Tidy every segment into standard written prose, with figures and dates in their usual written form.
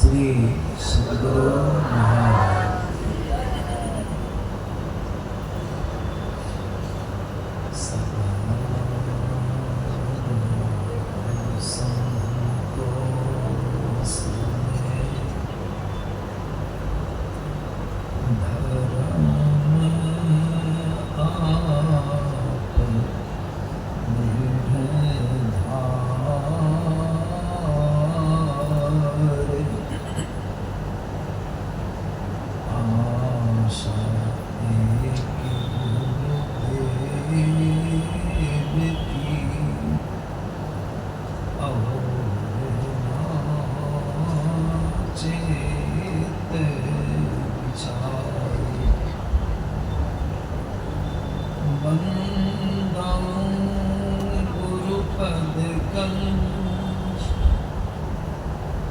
श्री सद्गुरु महाराज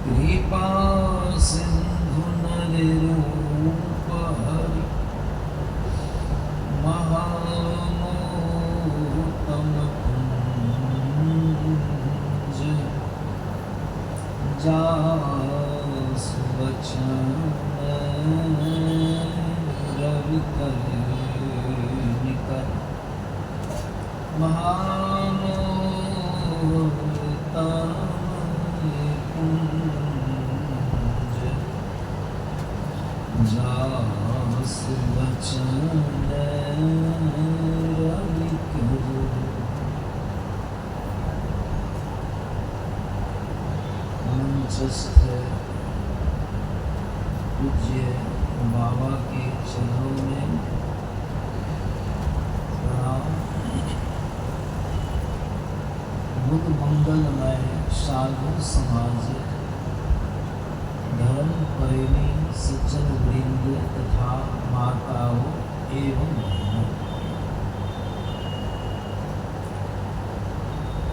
कृपा सिंधु नरूप हरि महामोतम कुंज जासु वचन रवि निकट महामोतम जास वचन रवि मंचस्थ पूज्य बाबा के चरणों में प्रणाम। बुद्ध मंगलमय साधु समाज धर्म प्रेमी सज्जन वृंद तथा माताओं एवं बहनों,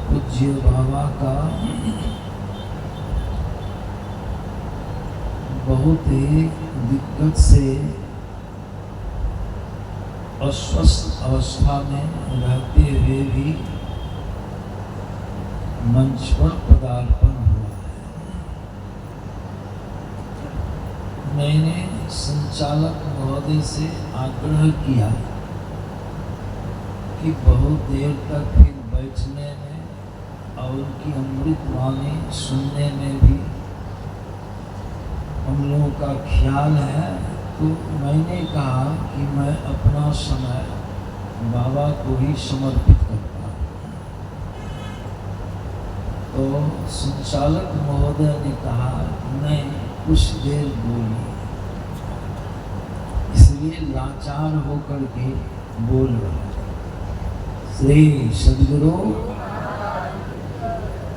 पूज्य बाबा का बहुत ही दिक्कत से अस्वस्थ अवस्था में रहते हुए भी मंच पर पदार्पण हुआ है। मैंने संचालक महोदय से आग्रह किया कि बहुत देर तक फिर बैठने में और उनकी अमृत वाणी सुनने में भी हम लोगों का ख्याल है, तो मैंने कहा कि मैं अपना समय बाबा को ही समर्पित करता हूँ। तो संचालक महोदय ने कहा नहीं, कुछ देर बोलिए, इसलिए लाचार होकर के बोल रहा। श्री सद्गुरु,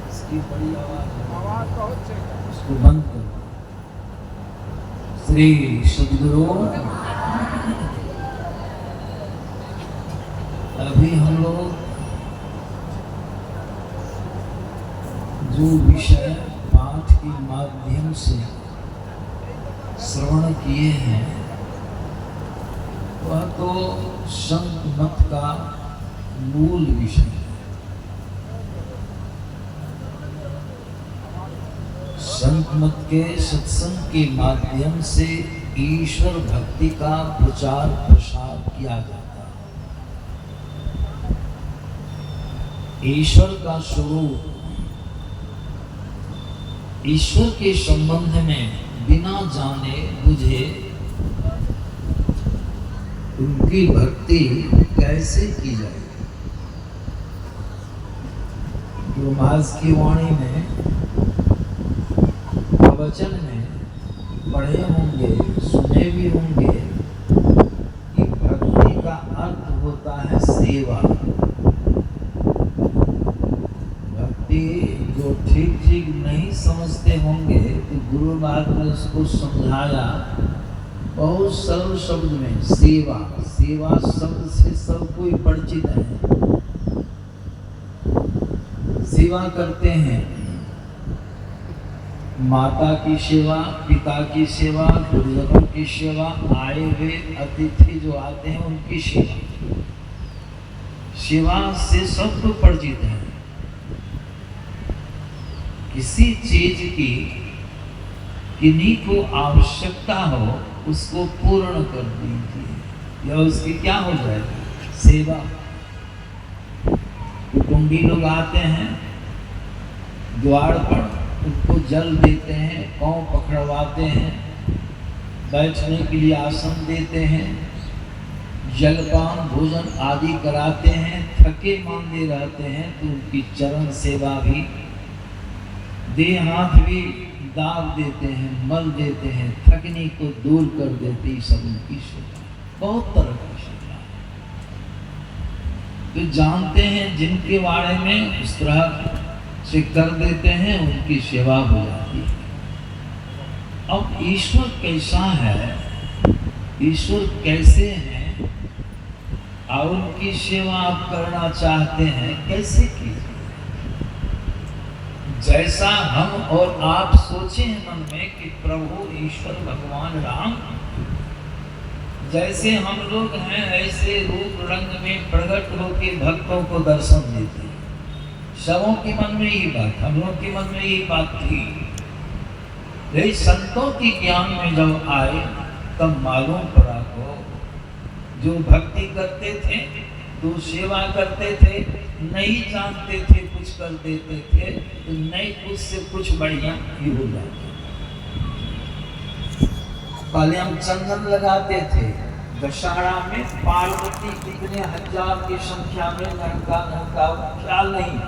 इसकी बड़ी आवाज उसको बंद करो। श्री सद्गुरु, अभी हम लोग जो विषय पाठ के माध्यम से श्रवण किए हैं वह तो संत मत का मूल विषय है। संत मत के सत्संग के माध्यम से ईश्वर भक्ति का प्रचार प्रसार किया जाता है। ईश्वर का स्वरूप, ईश्वर के संबंध में बिना जाने बुझे उनकी भक्ति कैसे की जाएगी। गुरु महाराज की वाणी में प्रवचन में पढ़े होंगे, सुने भी होंगे कि भक्ति का अर्थ होता है सेवा। भक्ति जो ठीक ठीक नहीं समझते होंगे तो गुरु महाराज ने उसको समझाया बहुत सरल शब्द में, सेवा। सेवा शब्द से सब कोई परिचित है। सेवा करते हैं, माता की सेवा, पिता की सेवा, गुरुजनों की सेवा, आए हुए अतिथि जो आते हैं उनकी सेवा। सेवा से सब तो परिचित है। किसी चीज की किन्हीं को आवश्यकता हो उसको पूर्ण कर दीजिए, या उसकी क्या हो जाएगी, सेवा। कुटुंबी लोग आते हैं द्वार पर, उनको जल देते हैं, पाँव पकड़वाते हैं, बैठने के लिए आसन देते हैं, जलपान भोजन आदि कराते हैं, थके मांदे रहते हैं तो उनकी चरण सेवा भी, देह हाथ भी दाब देते हैं, मल देते हैं, थकने को दूर कर देते हैं, सब उनकी सेवा। बहुत तरह की सेवा तो जानते हैं, जिनके बारे में इस तरह से कर देते हैं उनकी सेवा हो जाती है। अब ईश्वर कैसा है, ईश्वर कैसे हैं और उनकी सेवा आप करना चाहते हैं, कैसे कीजिए। जैसा हम और आप सोचे मन में कि प्रभु ईश्वर भगवान राम जैसे हम लोग हैं ऐसे रूप रंग में प्रकट होकर भक्तों को दर्शन देते हैं। सबों के मन में यही बात, हम लोग के मन में यही बात थी। यही संतों के ज्ञान में जब आए तब मालूम पड़ा को जो भक्ति करते थे, जो सेवा करते थे, नहीं जानते थे, कुछ कर देते थे, तो नहीं कुछ से कुछ बढ़िया ही हो जाता। पहले हम चंदन लगाते थे दशहरा में, पार्वती कितने हजार की संख्या में नरका नरका ख्याल नहीं,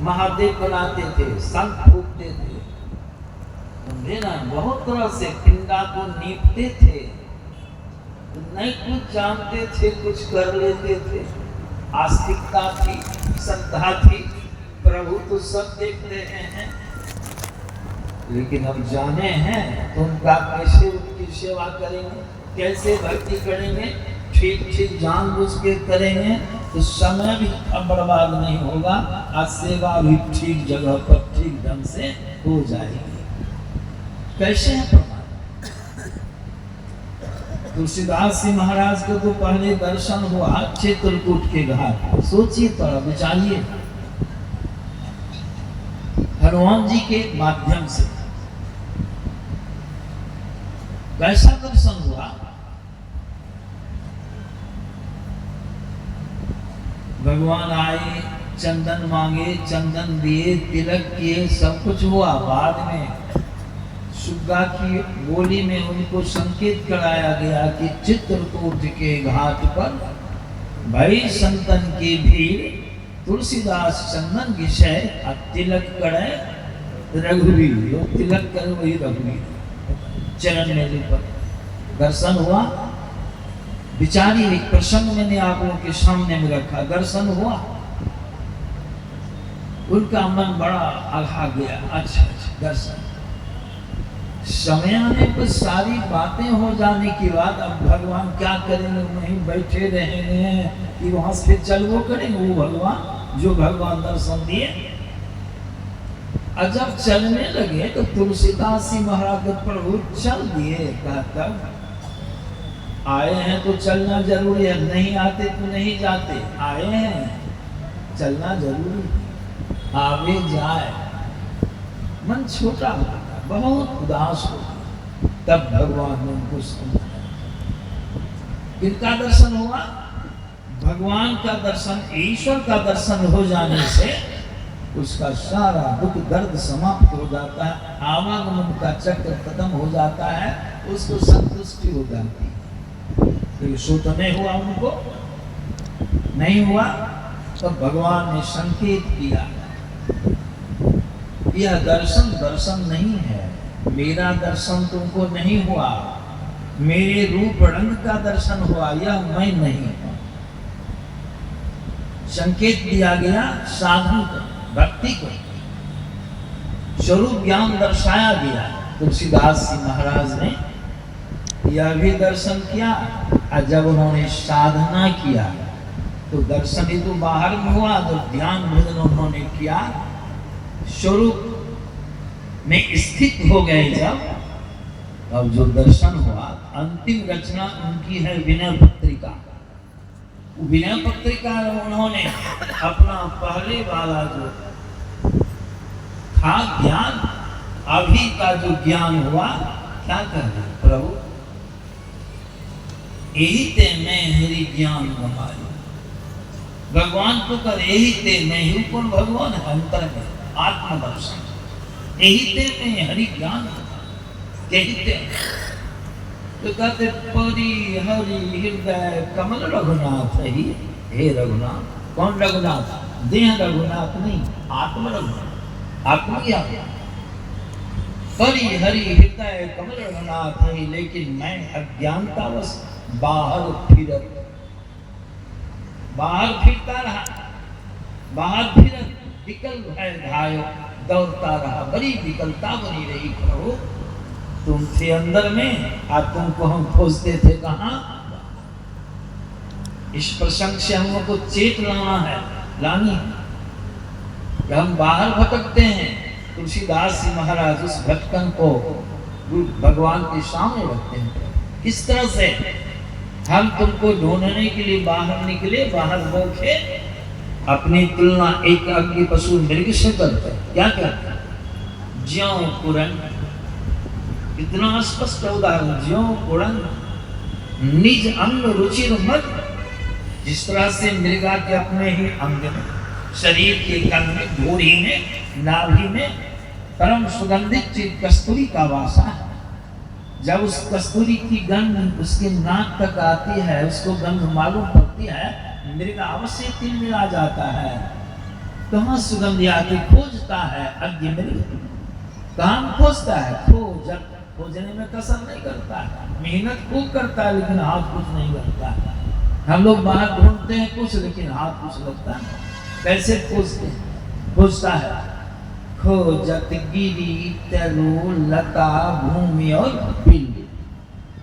महादेव बनाते थे, संत फूकते थे, समझे ना, बहुत तरह से पिंडा को नीपते थे, नहीं कुछ जानते थे, कुछ कर लेते थे। आस्तिकता थी, श्रद्धा थी, प्रभु तो सब देख रहे हैं, लेकिन अब जाने हैं तो उनका कैसे उनकी सेवा करेंगे, कैसे भक्ति करेंगे, ठीक ठीक जानबूझ के करेंगे तो समय भी अब बर्बाद नहीं होगा और सेवा भी ठीक जगह पर ठीक ढंग से हो जाएगी। कैसे है प्रमाण? तुलसीदास जी महाराज को तो पहले दर्शन हुआ चित्रकूट के घाट। सोचिए तो, विचारिए, हनुमान जी के माध्यम से कैसा दर्शन हुआ। भगवान आए, चंदन मांगे, चंदन दिए, तिलक किए, सब कुछ हुआ। बाद में सुग्गा की बोली में उनको संकेत कराया गया कि चित्रकूट के घाट पर भाई संतन की भीड़, तुलसीदास चंदन विषय तिलक करे रघुवीर, जो तिलक करे वही रघुवीर, चरण मेरे पर दर्शन हुआ। विचारी एक प्रसंग मैंने आप लोगों के सामने में रखा, दर्शन हुआ, उनका मन बड़ा आघा गया। अच्छा दर्शन, समय आने पर सारी बातें हो जाने के बाद अब भगवान क्या करेंगे, वहीं बैठे रहेंगे कि वहां से चल वो करेंगे, वो भगवान जो भगवान दर्शन दिए। और जब चलने लगे तो तुलसीदास जी महाराज प्रभु चल दिए, कहता आए हैं तो चलना जरूरी है, नहीं आते तो नहीं जाते, आए हैं चलना जरूरी, आगे जाए। मन छोटा होता, बहुत उदास हो, तब भगवान ने उनको समझाया। किनका दर्शन हुआ? भगवान का दर्शन, ईश्वर का दर्शन हो जाने से उसका सारा दुख दर्द समाप्त हो जाता है, आवागमन का चक्र खत्म हो जाता है, उसको संतुष्टि हो जाती है। तो सो तो नहीं हुआ, उनको नहीं हुआ, तो भगवान ने संकेत किया, यह दर्शन दर्शन नहीं है, मेरा दर्शन तुमको नहीं हुआ, मेरे रूप रंग का दर्शन हुआ, यह मैं नहीं हूं। संकेत दिया गया साधन को, भक्ति को, स्वरूप ज्ञान दर्शाया गया। तुलसीदास जी महाराज ने यह भी दर्शन किया, और जब उन्होंने साधना किया तो दर्शन ही तो बाहर में हुआ, तो ध्यान भजन उन्होंने किया, स्वरूप में स्थित हो गए जब, अब जो दर्शन हुआ, अंतिम रचना उनकी है विनय पत्रिका। विनय पत्रिका उन्होंने अपना पहले वाला जो था ज्ञान अभी का जो ज्ञान हुआ, क्या कहना प्रभु, यही ते मैं हरि ज्ञान हमारी, भगवान को कर यही ते मैं हूँ, कौन भगवान है अंतर में आत्मदर्शन, यही ते मैं हरि ज्ञान कहते। तो कहते परी हरि हृदय कमल रघुनाथ ही, हे रघुनाथ, कौन रघुनाथ, देह रघुनाथ नहीं, आत्म रघुनाथ, आत्मा की आत्मा। परी हरि हृदय कमल रघुनाथ है, लेकिन मैं अज्ञानतावश बाहर फिरता रहा, बाहर फिरत विकल भय धायो, दौड़ता रहा, बड़ी विकलता बनी रही प्रभु, तुम थे अंदर में और तुमको हम खोजते थे कहाँ। इस प्रसंग से हम लोग को चेत लाना है, लानी है कि हम बाहर भटकते हैं। तुलसीदास जी महाराज उस भटकन को भगवान के सामने रखते हैं। किस तरह से हम तुमको ढूंढने के लिए बाहर निकले, बाहर भूखे, अपनी तुलना एक अग्नि पशु मृग से करते। क्या कहते हैं, ज्यों कुरन, इतना स्पष्ट उदाहरण, ज्यों कुरन निज अंग रुचिर मत, जिस तरह से मृगा के अपने ही अंग में, शरीर के कंग में, घोड़ी में, नाभि में परम सुगंधित चीज कस्तूरी का वासा है। जब उस कस्तूरी की गंध उसके नाक तक आती है, उसको गंध मालूम पड़ती है, मृगा अवश्य तिल मिला जाता है। कहाँ सुगंध आती, खोजता है अज्ञ मृग, कहाँ खोजता है, खोजने में कसर नहीं करता है, मेहनत खूब करता है, लेकिन हाथ कुछ नहीं लगता है। हम लोग बाहर ढूंढते हैं कुछ, लेकिन हाथ कुछ लगता है। कैसे खोजते हैं, खोजता है, खोजत गिरी तरु लता भूमि और बिल,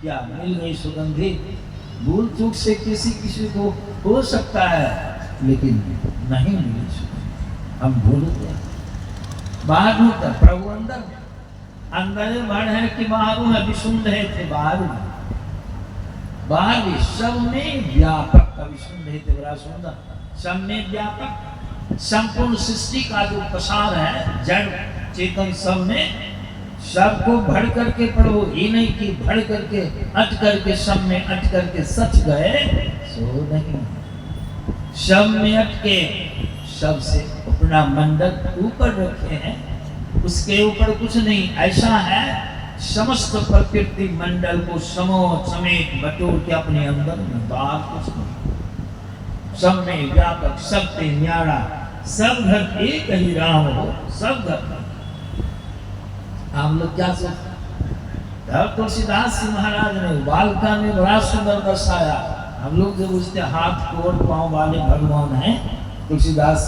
क्या मिल गई सुगंधी, भूल चूक से किसी को हो सकता है, लेकिन नहीं मिली, हम भूलते हैं। बाहर ढूंढता, प्रभु अंदर, अंदर भर है कि बाहर है, विशुद्ध है थे बाहर, बाहर भी सब में व्यापक, विशुद्ध है थे बड़ा सुंदर, सब में व्यापक, संपूर्ण सृष्टि का जो प्रसार है, जड़ चेतन सब में, सबको भर करके प्रभु, ये नहीं कि भर करके अट करके सब में अट करके सच गए, सो नहीं, सब में अटके, सबसे अपना मंडल ऊपर रखे हैं, उसके ऊपर कुछ नहीं। ऐसा है समस्त प्रकृति मंडल को समेत बटोर के अपने अंदर में, बाहर कुछ नहीं, सब में व्यापक, सब पे न्यारा, सब घर एक ही राम हो, सब घर। हम लोग क्या सोचते, तुलसीदास जी महाराज ने बालका में बड़ा सुंदर दर्शाया। हम लोग जो पूछते हाथ कोर पांव वाले भगवान हैं, तुलसीदास